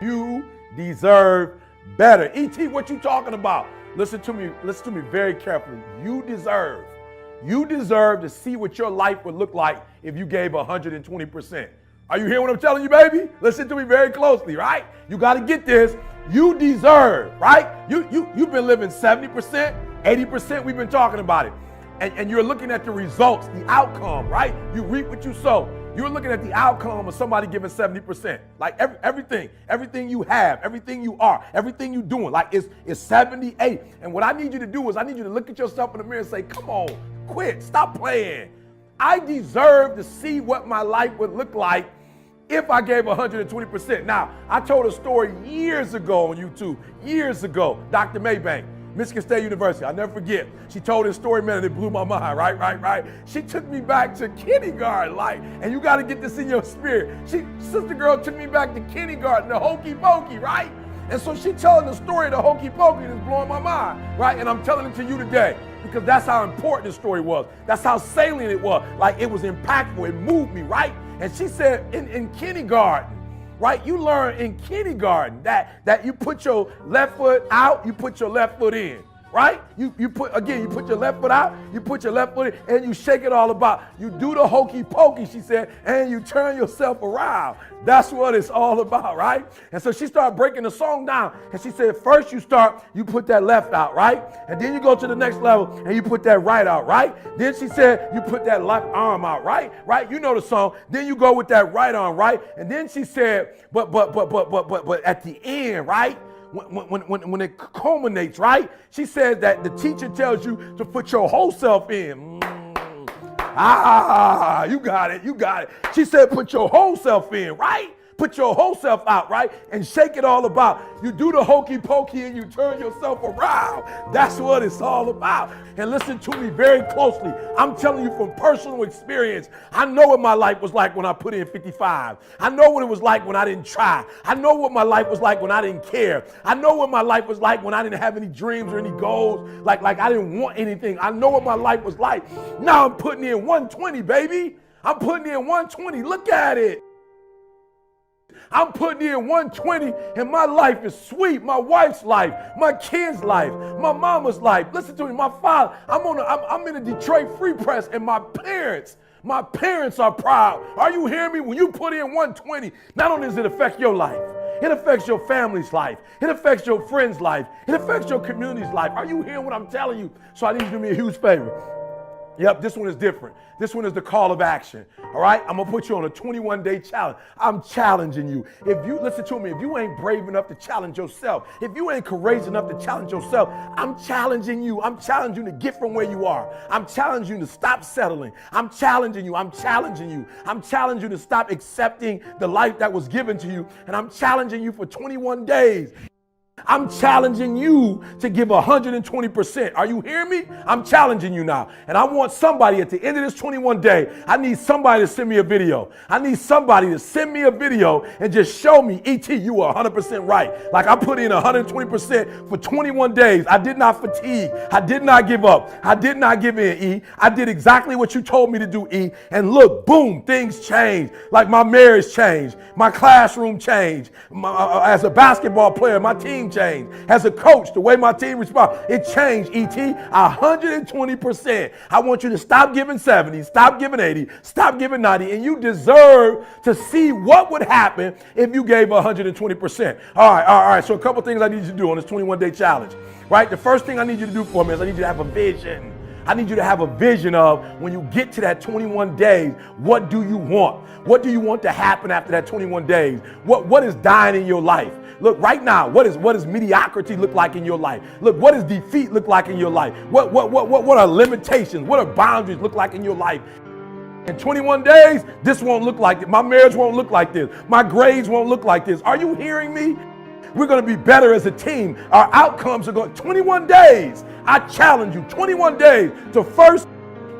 You deserve better. E.T., what you talking about? Listen to me very carefully. You deserve to see what your life would look like if you gave 120%. Are you hearing what I'm telling you, baby? Listen to me very closely, right? You got to get this. You deserve, right? You've been living 70%, 80%. We've been talking about it. And you're looking at the results, the outcome, right? You reap what you sow. You're looking at the outcome of somebody giving 70%. Like everything you have, everything you are, everything you're doing, like it's 78. And what I need you to do is I need you to look at yourself in the mirror and say, come on, quit, stop playing. I deserve to see what my life would look like if I gave 120%. Now, I told a story years ago on YouTube, Dr. Maybank, Michigan State University. I'll never forget. She told this story, man, and it blew my mind, right? She took me back to kindergarten, and you got to get this in your spirit. Sister girl took me back to kindergarten, the hokey pokey, right? And so she telling the story of the hokey pokey that's blowing my mind, right? And I'm telling it to you today because that's how important the story was. That's how salient it was. Like it was impactful. It moved me, right? And she said in kindergarten, right? You learn in kindergarten that you put your left foot out, you put your left foot in, right? You put your left foot out, you put your left foot in, and you shake it all about. You do the hokey pokey, she said, and you turn yourself around. That's what it's all about, right? And so she started breaking the song down, and she said, first you put that left out, right? And then you go to the next level, and you put that right out, right? Then she said, you put that left arm out, right? Right? You know the song. Then you go with that right arm, right? And then she said, but at the end, right? When it culminates, right? She says that the teacher tells you to put your whole self in. You got it. She said put your whole self in, right? Put your whole self out, right? And shake it all about. You do the hokey pokey and you turn yourself around. That's what it's all about. And listen to me very closely. I'm telling you from personal experience. I know what my life was like when I put in 55. I know what it was like when I didn't try. I know what my life was like when I didn't care. I know what my life was like when I didn't have any dreams or any goals. Like I didn't want anything. I know what my life was like. Now I'm putting in 120, baby. I'm putting in 120. Look at it. I'm putting in 120 and my life is sweet. My wife's life, my kids' life, my mama's life. Listen to me, my father. I'm in a Detroit Free Press and my parents are proud. Are you hearing me? When you put in 120, not only does it affect your life, it affects your family's life. It affects your friend's life. It affects your community's life. Are you hearing what I'm telling you? So I need you to do me a huge favor. Yep, this one is different. This one is the call of action. All right, I'm gonna put you on a 21-day challenge. I'm challenging you. If you listen to me, if you ain't brave enough to challenge yourself, if you ain't courageous enough to challenge yourself, I'm challenging you. I'm challenging you to get from where you are. I'm challenging you to stop settling. I'm challenging you. I'm challenging you. I'm challenging you to stop accepting the life that was given to you. And I'm challenging you for 21 days. I'm challenging you to give 120%. Are you hearing me? I'm challenging you now. And I want somebody at the end of this 21 day, I need somebody to send me a video. I need somebody to send me a video and just show me, E.T., you were 100% right. Like I put in 120% for 21 days. I did not fatigue. I did not give up. I did not give in, E. I did exactly what you told me to do, E. And look, boom, things changed. Like my marriage changed. My classroom changed. As a basketball player, my team changed. As a coach, the way my team responds, it changed, E.T. 120%. I want you to stop giving 70, stop giving 80, stop giving 90, and you deserve to see what would happen if you gave 120%. All right. So a couple things I need you to do on this 21-day challenge, right? The first thing I need you to do for me is I need you to have a vision. I need you to have a vision of when you get to that 21 days, what do you want? What do you want to happen after that 21 days? What is dying in your life? Look, right now, what does mediocrity look like in your life? Look, what does defeat look like in your life? What are limitations? What are boundaries look like in your life? In 21 days, this won't look like it. My marriage won't look like this. My grades won't look like this. Are you hearing me? We're going to be better as a team. Our outcomes are going 21 days. I challenge you 21 days to first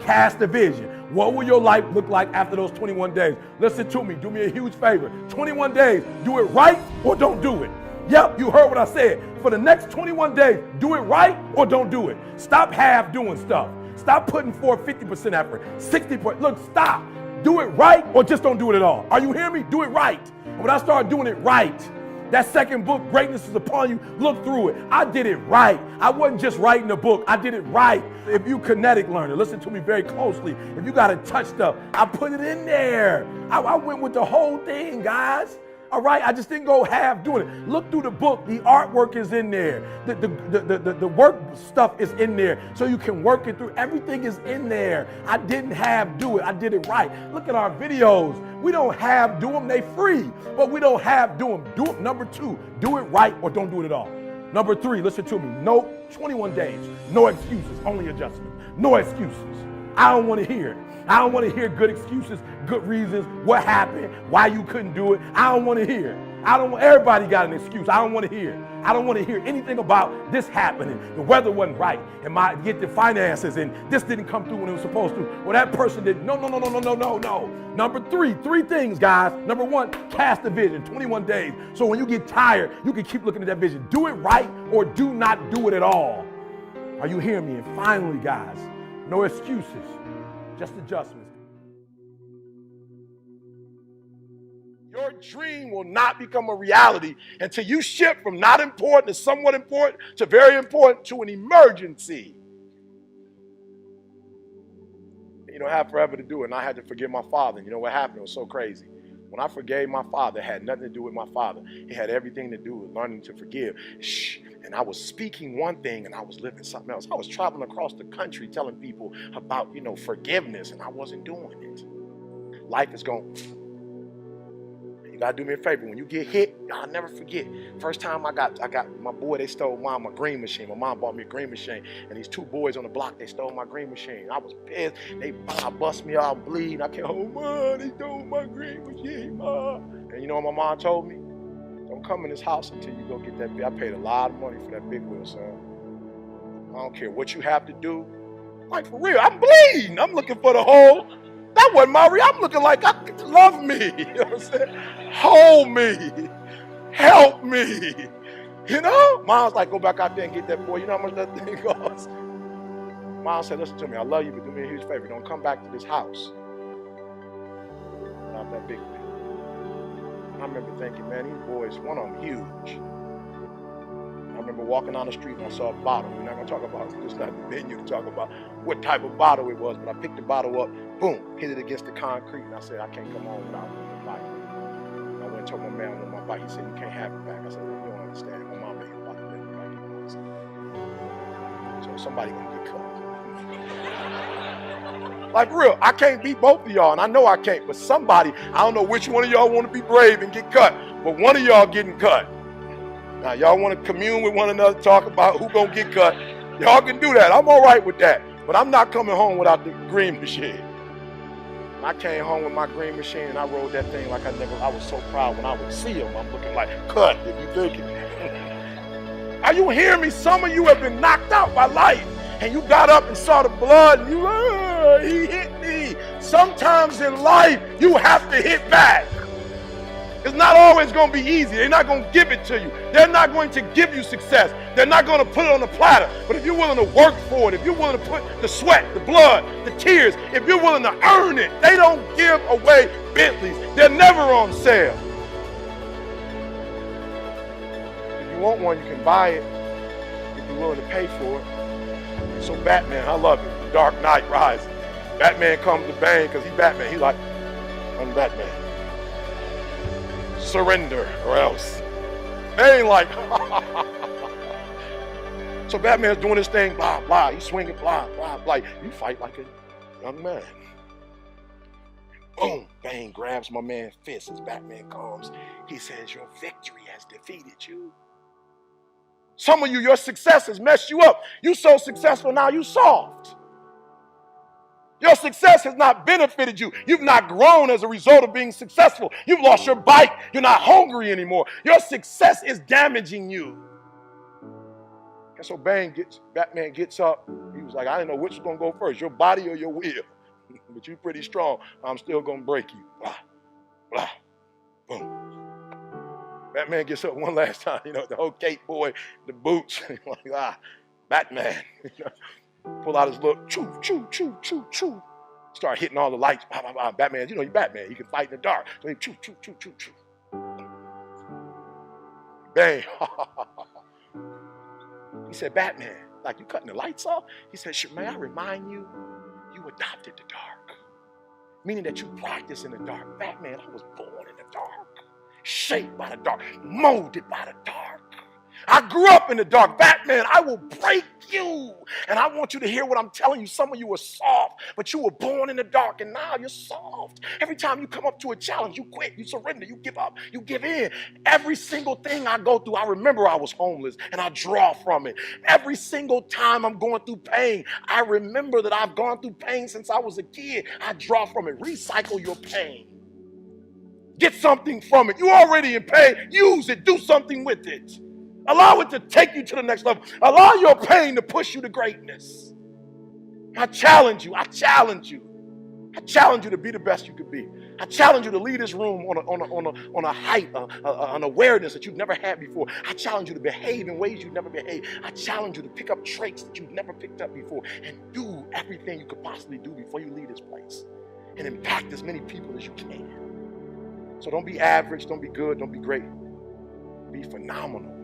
cast a vision. What will your life look like after those 21 days? Listen to me. Do me a huge favor. 21 days. Do it right or don't do it. Yep, you heard what I said. For the next 21 days, do it right or don't do it. Stop half doing stuff. Stop putting forth 50% effort, 60%. Look, stop. Do it right or just don't do it at all. Are you hearing me? Do it right. And when I start doing it right, That second book, Greatness is Upon You, look through it. I did it right. I wasn't just writing a book. I did it right. If you kinetic learner, listen to me very closely. If you got to touch stuff, I put it in there. I went with the whole thing, guys. All right, I just didn't go half doing it. Look through the book. The artwork is in there. The work stuff is in there, so you can work it through. Everything is in there. I didn't half do it. I did it right. Look at our videos. We don't half do them. They free, but we don't half do them. Do it. Number 2, do it right or don't do it at all. Number 3, listen to me. No 21 days. No excuses. Only adjustment. No excuses. I don't want to hear it. I don't want to hear good excuses, good reasons, what happened, why you couldn't do it. I don't want to hear it. Everybody got an excuse. I don't want to hear it. I don't want to hear anything about this happening. The weather wasn't right, and get the finances, and this didn't come through when it was supposed to. Well, that person didn't. No. Number 3 things, guys. Number 1, cast a vision, 21 days. So when you get tired, you can keep looking at that vision. Do it right or do not do it at all. Are you hearing me? And finally, guys, no excuses. Just adjustments. Your dream will not become a reality until you shift from not important to somewhat important to very important to an emergency. You don't have forever to do it, and I had to forgive my father. And you know what happened? It was so crazy. When I forgave my father, it had nothing to do with my father. It had everything to do with learning to forgive. And I was speaking one thing and I was living something else. I was traveling across the country telling people about, forgiveness, and I wasn't doing it. Life is going. You gotta do me a favor. When you get hit, I'll never forget. First time I got my boy, they stole my green machine. My mom bought me a green machine, and these 2 boys on the block, they stole my green machine. I was pissed. They bust me out bleeding. I can't hold, Mom, they stole my green machine, Mom. And you know what my mom told me? Don't come in this house until you go get that big. I paid a lot of money for that big wheel, son. I don't care what you have to do. Like, for real, I'm bleeding. I'm looking for the hole. That wasn't my real. I'm looking like, love me. You know what I'm saying? Hold me. Help me. Mom's like, go back out there and get that boy. You know how much that thing costs? Mom said, listen to me. I love you, but do me a huge favor. Don't come back to this house without that big thing. I remember thinking, man, these boys, one of them huge. I remember walking down the street and I saw a bottle. We're not going to talk about it. It's not the venue to talk about what type of bottle it was, but I picked the bottle up, boom, hit it against the concrete, and I said, I can't come home without the bike. I went and told my man on my bike. He said, you can't have it back. I said, you don't understand. My mom ain't about to let me back. So somebody going to get cut. Like, real, I can't beat both of y'all, and I know I can't, but somebody, I don't know which one of y'all want to be brave and get cut, but one of y'all getting cut. Now, y'all want to commune with one another, talk about who gonna get cut. Y'all can do that. I'm all right with that, but I'm not coming home without the green machine. I came home with my green machine, and I rode that thing like I was so proud when I would see him. I'm looking like, cut, if you think it. Are you hearing me? Some of you have been knocked out by life, and you got up and saw the blood, and he hit me. Sometimes in life, you have to hit back. It's not always going to be easy. They're not going to give it to you. They're not going to give you success. They're not going to put it on a platter. But if you're willing to work for it, if you're willing to put the sweat, the blood, the tears, if you're willing to earn it, they don't give away Bentleys. They're never on sale. If you want one, you can buy it if you're willing to pay for it. So Batman, I love it. The Dark Knight Rises. Batman comes to Bane because he's Batman. He's like, I'm Batman. Surrender or else. They ain't like, so Batman's doing his thing, blah, blah. He's swinging, blah, blah, blah. You fight like a young man. Boom, Bane grabs my man's fist as Batman comes. He says, your victory has defeated you. Some of you, your success has messed you up. You so successful now, you soft. Your success has not benefited you. You've not grown as a result of being successful. You've lost your bite. You're not hungry anymore. Your success is damaging you. And so Batman gets up. He was like, I didn't know which was going to go first, your body or your will. But you're pretty strong. I'm still going to break you. Blah, blah, boom. Batman gets up one last time. The whole cape boy, the boots. Like, Batman. Pull out his little choo, choo, choo, choo, choo. Start hitting all the lights. Bah, bah, bah. Batman, you're Batman. He can fight in the dark. So he choo, choo, choo, choo, choo. bang. He said, Batman, like you cutting the lights off? He said, may I remind you, you adopted the dark. Meaning that you practice in the dark. Batman, I was born in the dark, shaped by the dark, molded by the dark. I grew up in the dark. Batman, I will break you. And I want you to hear what I'm telling you. Some of you were soft, but you were born in the dark, and now you're soft. Every time you come up to a challenge, you quit, you surrender, you give up, you give in. Every single thing I go through, I remember I was homeless, and I draw from it. Every single time I'm going through pain, I remember that I've gone through pain since I was a kid. I draw from it. Recycle your pain. Get something from it. You're already in pain. Use it. Do something with it. Allow it to take you to the next level. Allow your pain to push you to greatness. I challenge you. I challenge you. I challenge you to be the best you could be. I challenge you to leave this room on a height, an awareness that you've never had before. I challenge you to behave in ways you've never behaved. I challenge you to pick up traits that you've never picked up before and do everything you could possibly do before you leave this place and impact as many people as you can. So don't be average, don't be good, don't be great. Be phenomenal.